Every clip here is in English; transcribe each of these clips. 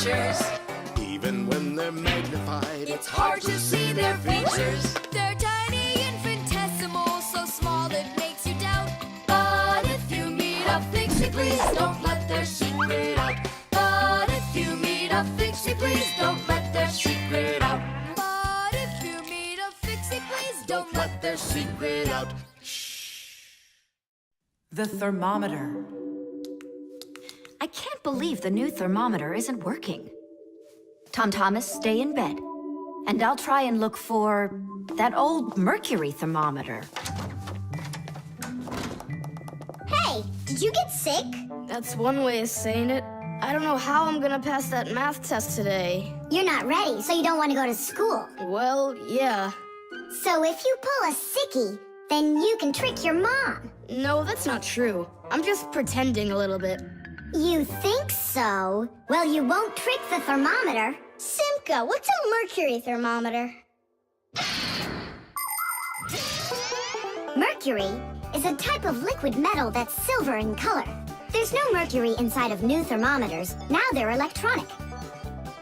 pictures. Even when they're magnified, It's hard to see their features. They're tiny, infinitesimal, so small it makes you doubt. But if you meet a Fixie, please don't let their secret out. But if you meet a Fixie, please don't let their secret out. But if you meet a Fixie, please don't let Their secret out. The thermometer. I can't believe the new thermometer isn't working. Tom Thomas, stay in bed. And I'll try and look for that old mercury thermometer. Hey, did you get sick? That's one way of saying it. I don't know how I'm gonna pass that math test today. You're not ready, so you don't want to go to school. Well, yeah. So if you pull a sickie, then you can trick your mom. No, that's not true. I'm just pretending a little bit. You think so? Well, you won't trick the thermometer. Simka, what's a mercury thermometer? Mercury is a type of liquid metal that's silver in color. There's no mercury inside of new thermometers. Now they're electronic.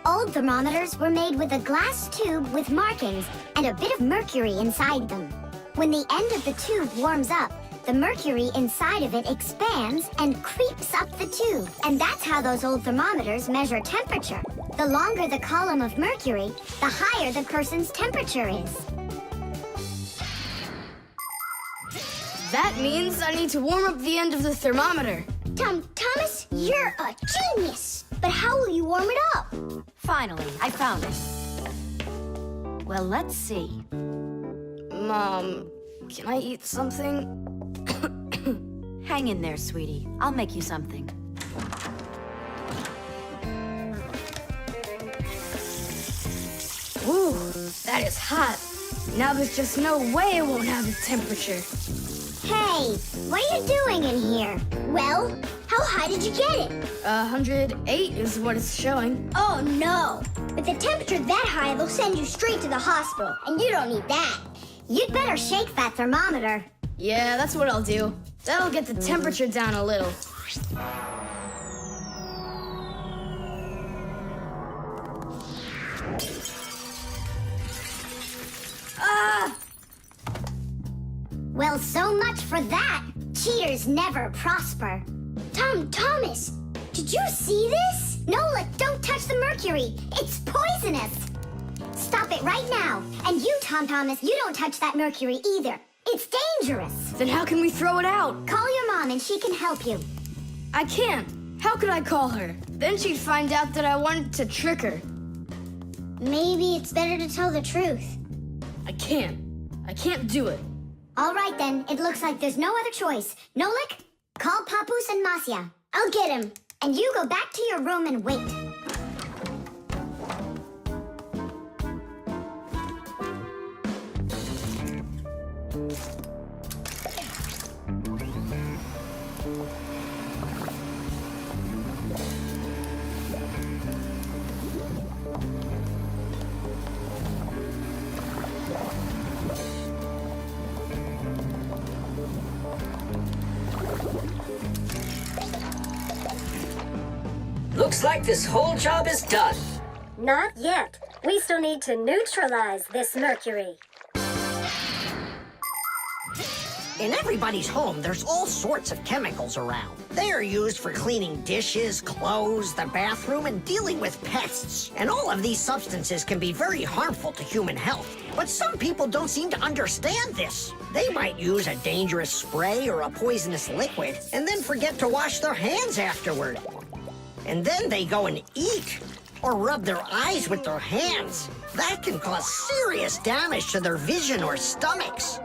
Old thermometers were made with a glass tube with markings and a bit of mercury inside them. When the end of the tube warms up, the mercury inside of it expands and creeps up the tube. And that's how those old thermometers measure temperature. The longer the column of mercury, the higher the person's temperature is. That means I need to warm up the end of the thermometer. Thomas, you're a genius! But how will you warm it up? Finally, I found it. Well, let's see. Mom, can I eat something? Hang in there, sweetie. I'll make you something. Ooh, that is hot. Now there's just no way I won't have the temperature. Hey, what are you doing in here? Well, how high did you get it? 108 is what it's showing. Oh no! With the temperature that high, they'll send you straight to the hospital, and you don't need that. You'd better shake that thermometer. Yeah, that's what I'll do. That'll get the temperature down a little. Ah! Well, so much for that. Cheaters never prosper. Thomas, did you see this? Nolik, don't touch the mercury. It's poisonous. Stop it right now. And you, Thomas, you don't touch that mercury either. It's dangerous. Then how can we throw it out? Call your mom and she can help you. I can't. How could I call her? Then she'd find out that I wanted to trick her. Maybe it's better to tell the truth. I can't. I can't do it. All right then, it looks like there's no other choice. Nolik, call Papoose and Masya. I'll get him. And you go back to your room and wait. Looks like this whole job is done. Not yet. We still need to neutralize this mercury. In everybody's home, there's all sorts of chemicals around. They are used for cleaning dishes, clothes, the bathroom, and dealing with pests. And all of these substances can be very harmful to human health. But some people don't seem to understand this. They might use a dangerous spray or a poisonous liquid and then forget to wash their hands afterward. And then they go and eat or rub their eyes with their hands. That can cause serious damage to their vision or stomachs.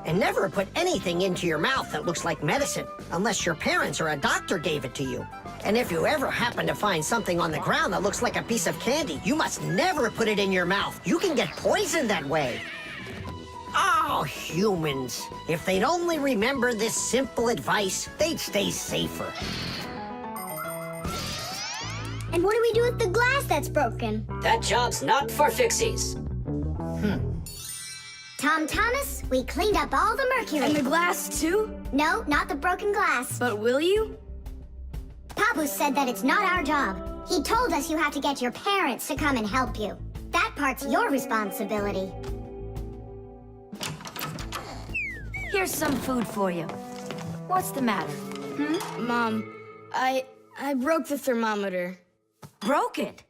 And never put anything into your mouth that looks like medicine, unless your parents or a doctor gave it to you. And if you ever happen to find something on the ground that looks like a piece of candy, you must never put it in your mouth. You can get poisoned that way. Oh, humans. If they'd only remember this simple advice, they'd stay safer. And what do we do with the glass that's broken? That job's not for Fixies. Thomas, we cleaned up all the mercury. And the glass, too? No, not the broken glass. But will you? Papoose said that it's not our job. He told us you have to get your parents to come and help you. That part's your responsibility. Here's some food for you. What's the matter? Mom, I broke the thermometer. Broke it?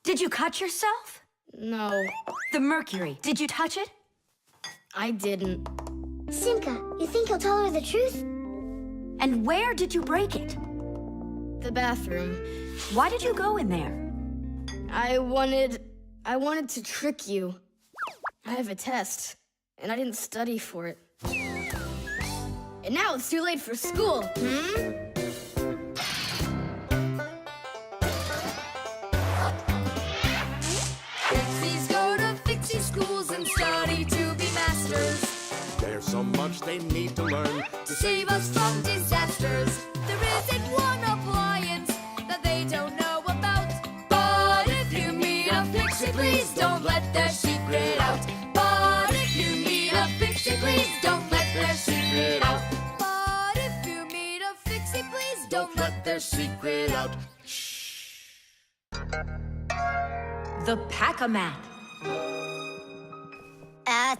Did you cut yourself? No, The mercury, did you touch it? I didn't. Simka, you think he'll tell her the truth? And where did you break it? The bathroom. Why did you go in there? I wanted to trick you. I have a test, and I didn't study for it. And now it's too late for school, Fixies go to Fixie schools and study to be masters. There's so much they need to learn To save us from disasters. There isn't one appliance that they don't know about. But if you meet a Fixie, please don't let their secret out. But if you meet a Fixie, please don't let their secret out. But if you meet a Fixie, please don't let their secret out. The Pack-A-Mat.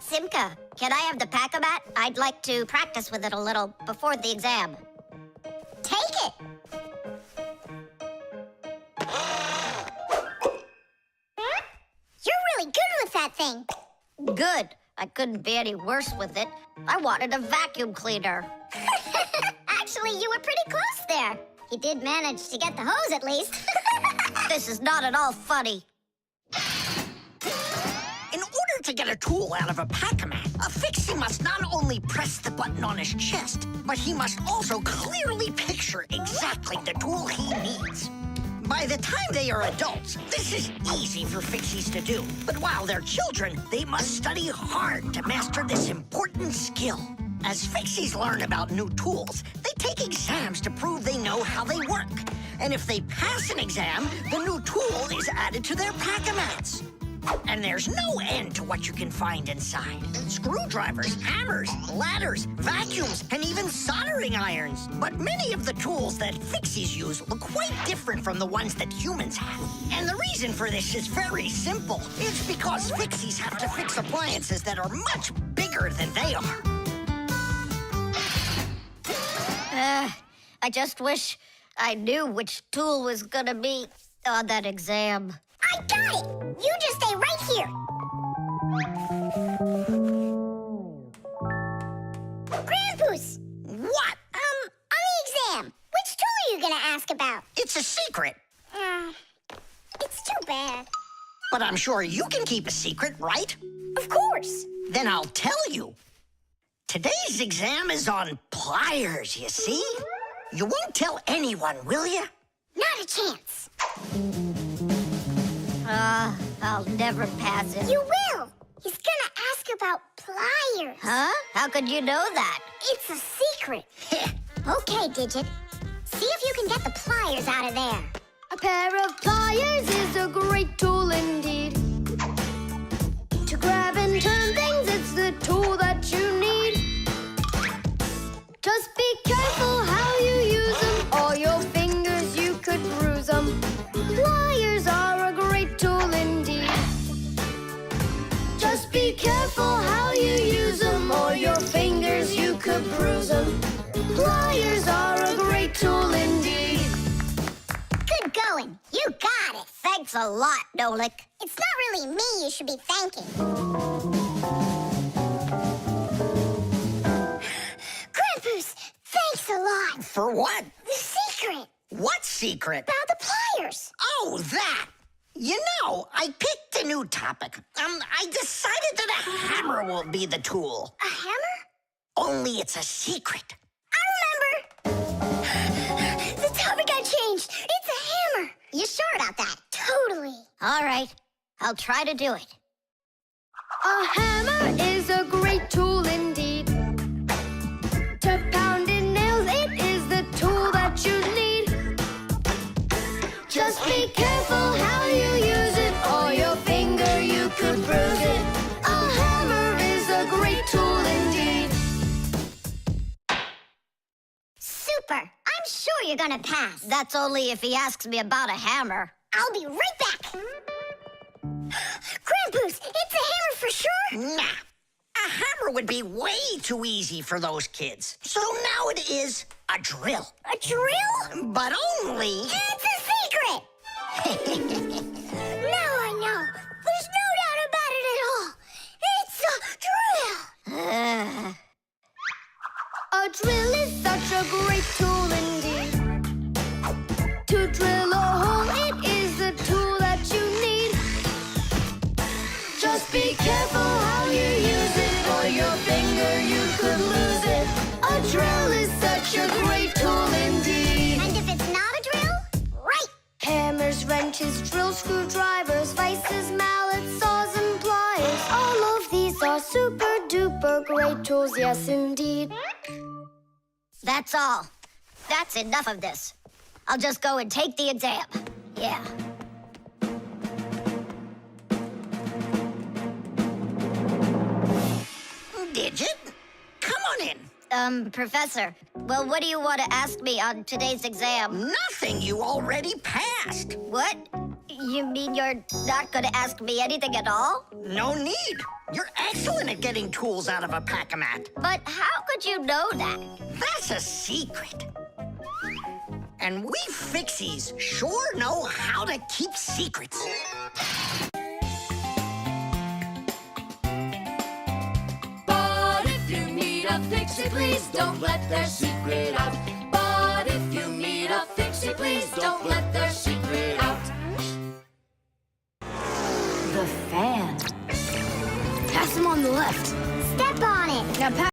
Simka, can I have the Pack-A-Mat? I'd like to practice with it a little before the exam. Take it! You're really good with that thing. Good. I couldn't be any worse with it. I wanted a vacuum cleaner. Actually, you were pretty close there. You did manage to get the hose at least. This is not at all funny. In order to get a tool out of a Pack-A-Mat, a Fixie must not only press the button on his chest, but he must also clearly picture exactly the tool he needs. By the time they are adults, this is easy for Fixies to do. But while they're children, they must study hard to master this important skill. As Fixies learn about new tools, they take exams to prove they know how they work. And if they pass an exam, the new tool is added to their Pack-A-Mats. And there's no end to what you can find inside. Screwdrivers, hammers, ladders, vacuums, and even soldering irons. But many of the tools that Fixies use look quite different from the ones that humans have. And the reason for this is very simple. It's because Fixies have to fix appliances that are much bigger than they are. I just wish I knew which tool was gonna be on that exam. I got it! You just stay right here. Grandpoos! What? On the exam, which tool are you gonna ask about? It's a secret. It's too bad. But I'm sure you can keep a secret, right? Of course. Then I'll tell you. Today's exam is on pliers, you see? You won't tell anyone, will you? Not a chance. I'll never pass it. You will. He's gonna ask about pliers. Huh? How could you know that? It's a secret. Okay, Digit. See if you can get the pliers out of there. A pair of pliers is a great tool indeed. To grab and turn things, it's the tool that you need. Just be careful how you use them, or your fingers, you could bruise them. Pliers are a great tool indeed. Just be careful how you use them, or your fingers, you could bruise them. Pliers are a great tool indeed. Good going. You got it. Thanks a lot, Nolik. It's not really me you should be thanking. Grandpoos, thanks a lot. For what? The secret What secret? about the pliers. Oh, that! You know, I picked a new topic. I decided that a hammer will be the tool. A hammer? Only it's a secret. I remember. The topic got changed. It's a hammer. You sure about that? Totally. All right. I'll try to do it. A hammer is a great tool indeed. To pound in nails, it is the tool that you need. Just be careful how you use it, or your finger, you could bruise it. A hammer is a great tool indeed. Super. I'm sure you're gonna pass. That's only if he asks me about a hammer. I'll be right back. Grandpa's, it's a hammer for sure? Nah. A hammer would be way too easy for those kids. So now it is a drill. A drill? But only... It's a secret! Now I know. There's no doubt about it at all. It's a drill! A drill is such a great tool indeed. To drill a hole, it is the tool that you need. Just be careful how you use it, or your finger you could lose it. A drill is such a great tool indeed. And if it's not a drill, right! Hammers, wrenches, drills, screwdrivers, vices, mallets, saws, and pliers. All of these are super duper great tools, yes indeed. That's all. That's enough of this. I'll just go and take the exam. Yeah. Digit? Come on in. Professor, well, what do you want to ask me on today's exam? Nothing. You already passed. What? You mean you're not going to ask me anything at all? No need. You're excellent at getting tools out of a pack-a-mat. But how could you know that? That's a secret. And we Fixies sure know how to keep secrets. But if you meet a Fixie, please don't let their secret out. But if you meet a Fixie, please don't let their secret out. The fan. Pass them on the left. Step on it. Now pass